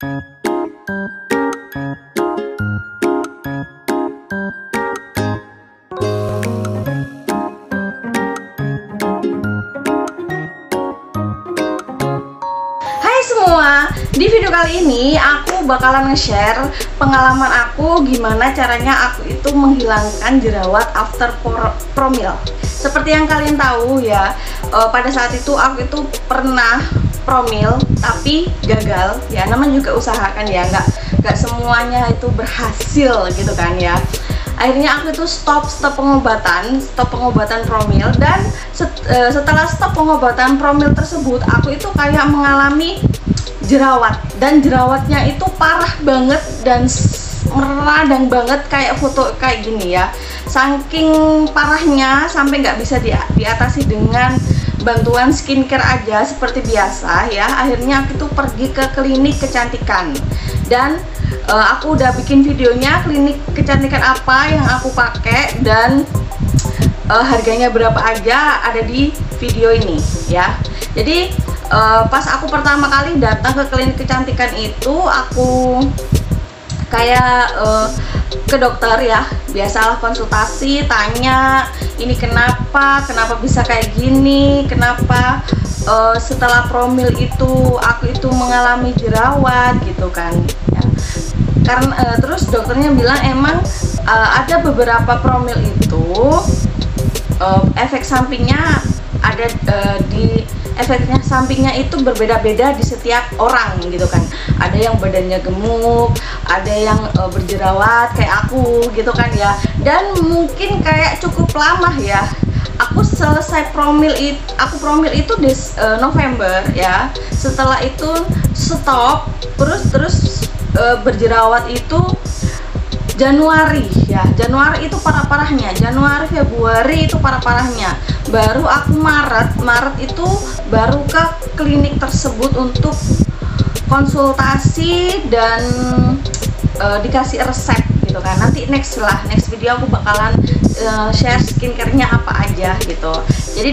Semua, di video kali ini aku bakalan nge-share pengalaman aku gimana caranya aku itu menghilangkan jerawat after promil. Seperti yang kalian tahu ya, pada saat itu aku itu pernah promil tapi gagal ya. Namanya juga usaha kan ya, nggak semuanya itu berhasil gitu kan ya. Akhirnya aku itu stop pengobatan promil, dan setelah stop pengobatan promil tersebut aku itu kayak mengalami jerawat, dan jerawatnya itu parah banget dan meradang banget kayak foto kayak gini ya. Saking parahnya sampai nggak bisa diatasi dengan bantuan skincare aja seperti biasa ya. Akhirnya aku tuh pergi ke klinik kecantikan, dan aku udah bikin videonya klinik kecantikan apa yang aku pakai dan harganya berapa aja ada di video ini ya. Jadi pas aku pertama kali datang ke klinik kecantikan itu aku kayak ke dokter ya, biasalah konsultasi, tanya ini kenapa bisa kayak gini, kenapa setelah promil itu aku itu mengalami jerawat gitu kan ya. Karena terus dokternya bilang emang ada beberapa promil itu efek sampingnya ada efeknya sampingnya itu berbeda-beda di setiap orang gitu kan. Ada yang badannya gemuk, ada yang berjerawat kayak aku gitu kan ya. Dan mungkin kayak cukup lama ya. Aku selesai promil itu di November ya. Setelah itu stop, terus berjerawat itu Januari ya. Januari itu parah-parahnya, Januari Februari itu parah-parahnya. Baru aku Maret itu baru ke klinik tersebut untuk konsultasi dan dikasih resep gitu kan. Nanti next video aku bakalan share skincare-nya apa aja gitu. Jadi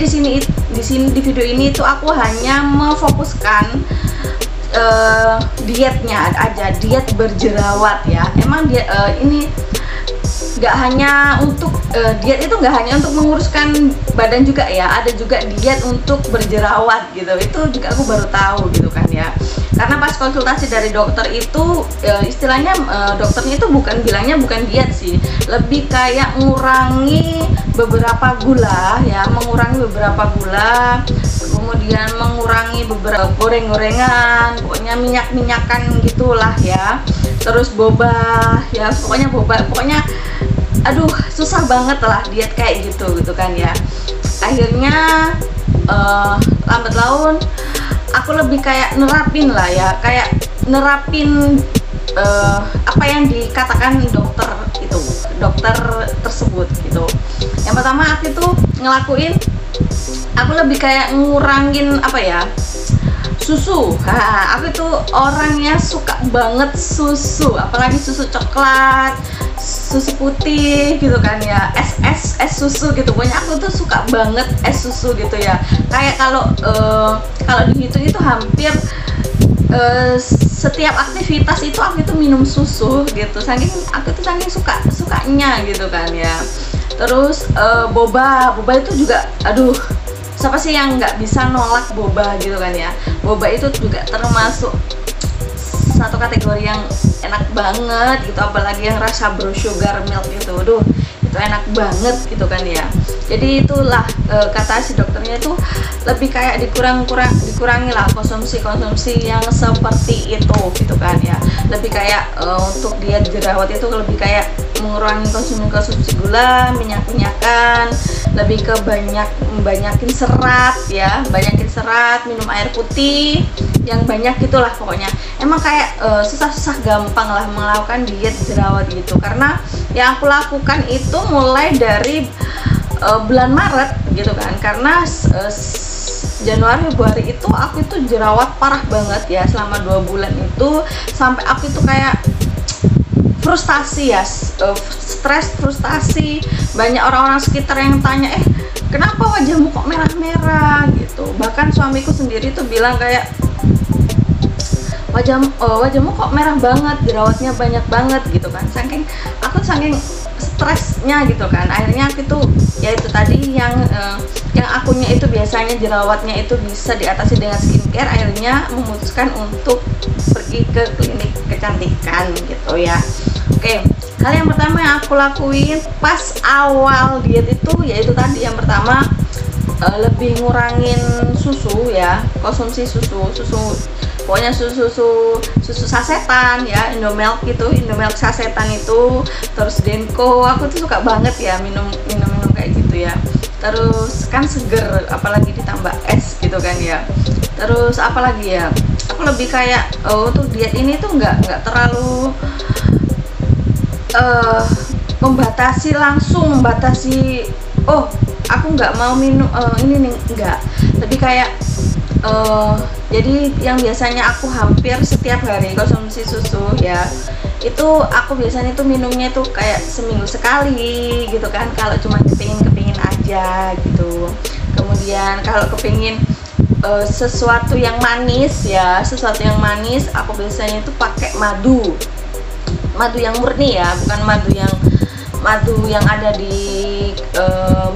di video ini itu aku hanya memfokuskan dietnya aja, diet berjerawat ya. Emang dia ini nggak hanya untuk diet itu nggak hanya untuk menguruskan badan juga ya, ada juga diet untuk berjerawat gitu. Itu juga aku baru tahu gitu kan ya. Karena pas konsultasi dari dokter itu istilahnya dokternya itu bilangnya bukan diet sih, lebih kayak mengurangi beberapa gula ya, kemudian mengurangi beberapa goreng-gorengan, pokoknya minyak-minyakan gitulah ya. Terus boba ya, pokoknya aduh susah banget lah diet kayak gitu kan ya. Akhirnya lambat laun aku lebih kayak nerapin apa yang dikatakan dokter tersebut gitu. Yang pertama aku tuh aku lebih kayak ngurangin susu. Aku tuh orangnya suka banget susu, apalagi susu coklat, susu putih gitu kan ya, es susu gitu. Pokoknya aku tuh suka banget es susu gitu ya. Kayak kalau dihitung itu hampir setiap aktivitas itu aku itu minum susu gitu. Aku tuh saking sukanya gitu kan ya. Terus boba itu juga, aduh, siapa sih yang nggak bisa nolak boba gitu kan ya. Boba itu juga termasuk satu kategori yang enak banget gitu, apalagi yang rasa brown sugar milk gitu. Aduh, itu enak banget gitu kan ya. Jadi itulah kata si dokternya itu lebih kayak dikurangi lah konsumsi yang seperti itu gitu kan ya. Lebih kayak untuk diet jerawat itu lebih kayak mengurangi konsumsi gula, minyak-minyakan, lebih ke banyakin serat ya, minum air putih yang banyak gitulah pokoknya. Emang kayak susah-susah gampang lah melakukan diet jerawat gitu, karena yang aku lakukan itu mulai dari bulan Maret gitu kan. Karena Januari Februari itu aku itu jerawat parah banget ya, selama 2 bulan itu sampai aku itu kayak frustasi ya, stres, frustasi. Banyak orang-orang sekitar yang tanya, kenapa wajahmu kok merah-merah gitu. Bahkan suamiku sendiri tuh bilang kayak, wajahmu kok merah banget, jerawatnya banyak banget gitu kan. Saking stresnya gitu kan, akhirnya aku tuh ya itu tadi yang akunya itu biasanya jerawatnya itu bisa diatasi dengan skincare, akhirnya memutuskan untuk pergi ke klinik kecantikan gitu ya. Oke, hal yang pertama yang aku lakuin pas awal diet itu yaitu tadi yang pertama lebih ngurangin susu ya, konsumsi susu pokoknya susu sasetan ya, Indomilk sasetan itu, terus Denko, aku tuh suka banget ya minum kayak gitu ya. Terus kan seger, apalagi ditambah es gitu kan ya. Terus apalagi ya, aku lebih kayak untuk diet ini tuh nggak terlalu membatasi aku nggak mau minum ini nih, enggak, lebih kayak jadi yang biasanya aku hampir setiap hari konsumsi susu ya, itu aku biasanya tuh minumnya tuh kayak seminggu sekali gitu kan, kalau cuma kepingin aja gitu. Kemudian kalau kepingin sesuatu yang manis ya, aku biasanya tuh pakai madu yang murni ya, bukan madu yang ada di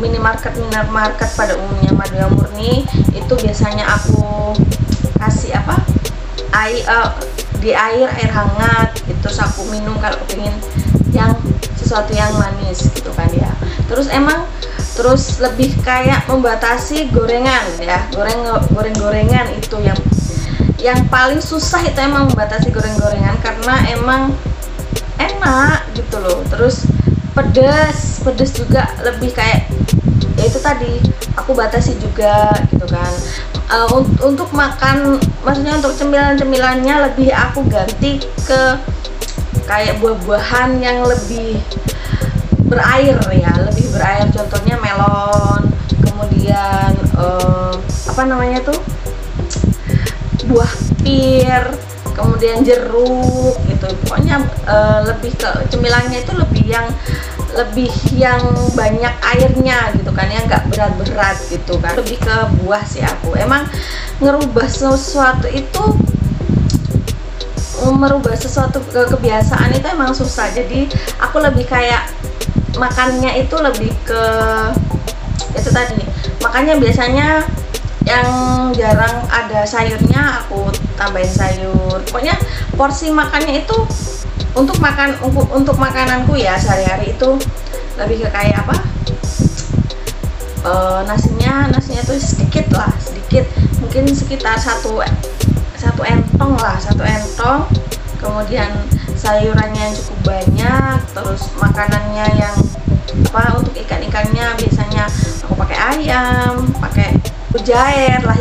minimarket pada umumnya. Madu yang murni itu biasanya aku kasih di air hangat gitu, terus aku minum kalau kepingin yang sesuatu yang manis gitu kan ya. Terus lebih kayak membatasi gorengan ya, gorengan itu yang paling susah itu emang membatasi gorengan, karena emang enak gitu loh. Terus pedes juga lebih kayak ya itu tadi aku batasi juga gitu kan. Untuk makan, maksudnya untuk cemilannya lebih aku ganti ke kayak buah-buahan yang lebih berair ya, contohnya melon, kemudian buah pir, kemudian jeruk gitu. Pokoknya lebih ke cemilannya itu lebih yang banyak airnya gitu kan, yang nggak berat-berat gitu kan, lebih ke buah sih. Aku emang merubah sesuatu kebiasaan itu emang susah, jadi aku lebih kayak makannya itu lebih ke itu tadi, makanya biasanya yang jarang ada sayurnya aku tambahin sayur. Pokoknya porsi makannya itu untuk makananku ya sehari-hari itu lebih ke kayak nasinya tuh sedikit, mungkin sekitar satu entong, kemudian sayurannya yang cukup banyak, terus makanannya yang untuk ikan-ikannya biasanya aku pakai ayam, pakai mujair lah,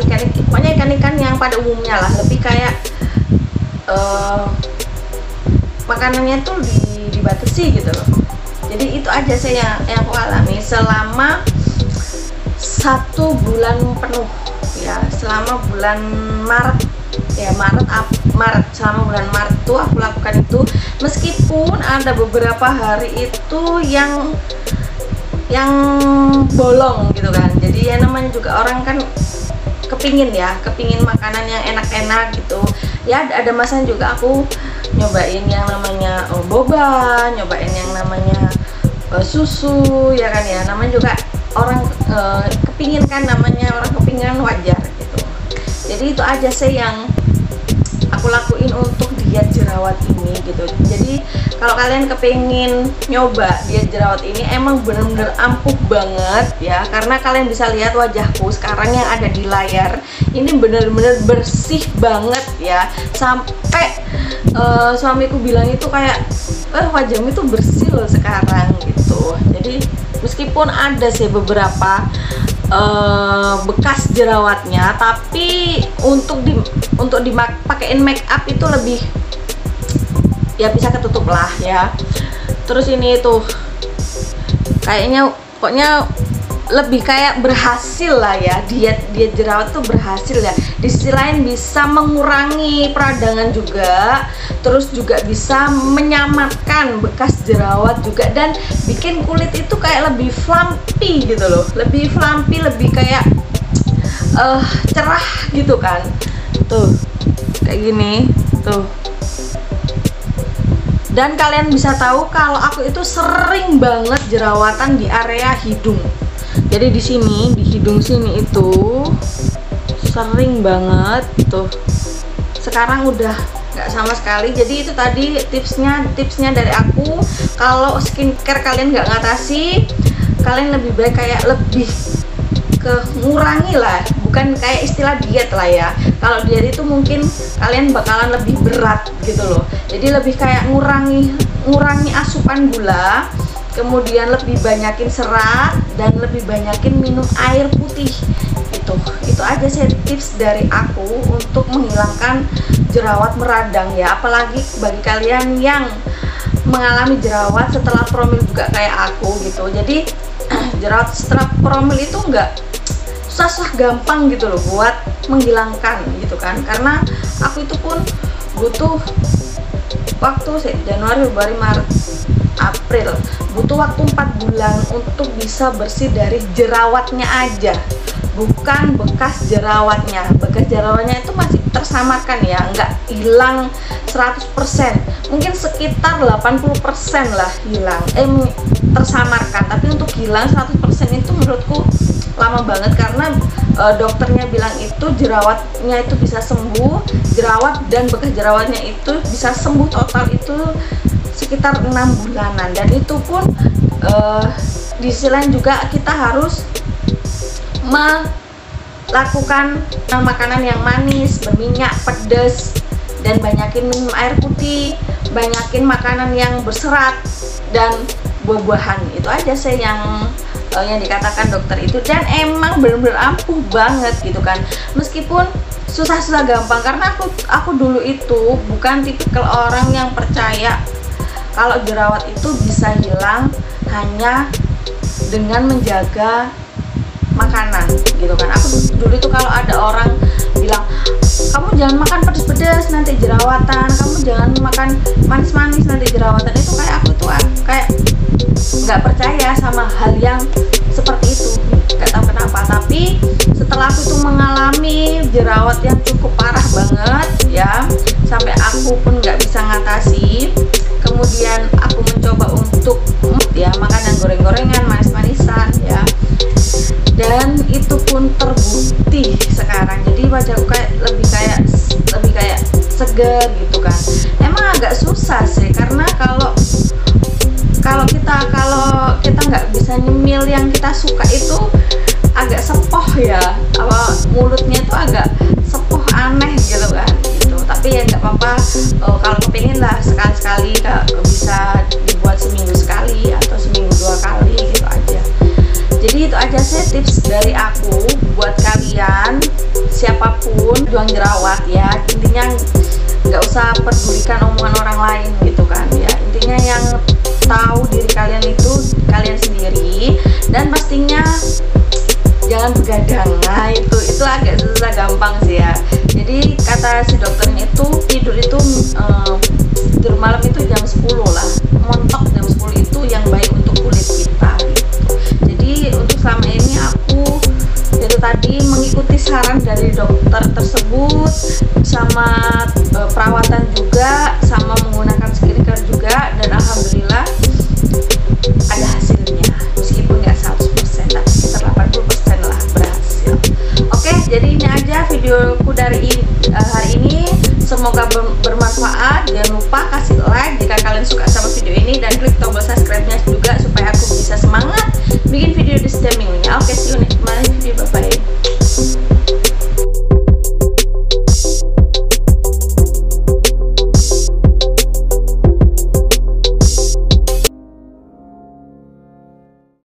pokoknya ikan-ikan yang pada umumnya lah, lebih kayak makanannya tuh dibatasi gitu loh. Jadi itu aja sih yang aku alami selama 1 bulan penuh ya, selama bulan Maret ya, selama bulan Maret tuh aku lakukan itu, meskipun ada beberapa hari itu yang bolong gitu kan. Jadi ya namanya juga orang kan kepingin makanan yang enak-enak gitu ya. Ada masanya juga aku nyobain yang namanya boba, nyobain yang namanya susu ya kan ya, namanya juga orang kepingin kan, namanya orang kepingin wajar gitu. Jadi itu aja sih yang aku lakuin untuk diet jerawat ini gitu. Jadi kalau kalian kepingin nyoba diet jerawat ini, emang bener-bener ampuh banget ya, karena kalian bisa lihat wajahku sekarang yang ada di layar ini bener-bener bersih banget ya, sampai suamiku bilang itu kayak wajahmu itu bersih loh sekarang gitu. Jadi meskipun ada sih beberapa bekas jerawatnya, tapi untuk dipakein make up itu lebih ya bisa ketutup lah ya. Terus ini tuh kayaknya pokoknya lebih kayak berhasil lah ya, diet jerawat tuh berhasil ya. Di sisi lain bisa mengurangi peradangan juga, terus juga bisa menyamarkan bekas jerawat juga, dan bikin kulit itu kayak lebih flumpy gitu loh, lebih kayak cerah gitu kan. Tuh kayak gini Tuh. Dan kalian bisa tahu kalau aku itu sering banget jerawatan di area hidung. Jadi di sini, di hidung sini itu sering banget tuh. Sekarang udah nggak sama sekali. Jadi itu tadi tipsnya dari aku. Kalau skincare kalian nggak ngatasi, kalian lebih baik kayak lebih ke ngurangi lah, bukan kayak istilah diet lah ya. Kalau diet itu mungkin kalian bakalan lebih berat gitu loh. Jadi lebih kayak ngurangi asupan gula, kemudian lebih banyakin serat dan lebih banyakin minum air putih. Itu aja sih tips dari aku untuk menghilangkan jerawat meradang ya. Apalagi bagi kalian yang mengalami jerawat setelah promil juga kayak aku gitu. Jadi jerawat setelah promil itu enggak susah gampang gitu loh buat menghilangkan gitu kan, karena aku itu pun butuh waktu sih, Januari, Februari, Maret, April, butuh waktu 4 bulan untuk bisa bersih dari jerawatnya aja, bukan bekas jerawatnya. Bekas jerawatnya itu masih tersamarkan ya, nggak hilang 100%, mungkin sekitar 80% lah hilang, tersamarkan. Tapi untuk hilang 100% itu menurutku lama banget, karena dokternya bilang itu jerawatnya itu bisa sembuh, jerawat dan bekas jerawatnya itu bisa sembuh total itu sekitar 6 bulanan. Dan itu pun di sisi lain juga kita harus melakukan makanan yang manis, berminyak, pedas, dan banyakin minum air putih, banyakin makanan yang berserat dan buah-buahan. Itu aja sih yang dikatakan dokter itu, dan emang bener-bener ampuh banget gitu kan, meskipun susah-susah gampang. Karena aku dulu itu bukan tipikal orang yang percaya kalau jerawat itu bisa hilang hanya dengan menjaga makanan gitu kan. Aku dulu itu kalau ada orang bilang kamu jangan makan pedas-pedas nanti jerawatan, kamu jangan makan manis-manis nanti jerawatan, itu kayak aku tuh kayak nggak percaya sama hal yang seperti itu, nggak tahu kenapa. Tapi setelah aku tuh mengalami jerawat yang cukup parah banget ya, sampai aku pun nggak bisa ngatasi, kemudian aku mencoba untuk ya makan yang goreng-gorengan, manis-manisan ya, dan itu pun terbukti sekarang. Jadi wajahku lebih kayak seger gitu kan. Emang agak susah sih, karena kalau kita nggak bisa nyemil yang kita suka itu agak sepoh ya, mulutnya itu agak sepoh aneh gitu kan gitu. Tapi ya nggak apa-apa, kalau kepingin lah sekali-sekali bisa dibuat seminggu sekali atau seminggu 2 kali gitu aja. Jadi itu aja sih tips dari aku buat kalian siapapun juang jerawat ya. Intinya nggak usah pedulikan omongan orang lain gitu kan ya. Intinya yang tahu diri kalian itu kalian sendiri, dan pastinya jangan begadang. Nah itu agak susah gampang sih ya. Jadi kata si dokternya itu tidur malam itu jam 10 lah, montok jam 10 itu yang baik untuk kulit kita gitu. Jadi untuk selama ini aku itu tadi mengikuti saran dari dokter tersebut, sama perawatan juga, sama menggunakan skincare juga, dan alhamdulillah ada hasilnya, meskipun nggak 100% tapi sekitar 80% lah berhasil. Oke, jadi ini aja videoku dari hari ini, semoga bermanfaat. Jangan lupa kasih like jika kalian suka sama video ini, dan klik tombol subscribe-nya juga supaya aku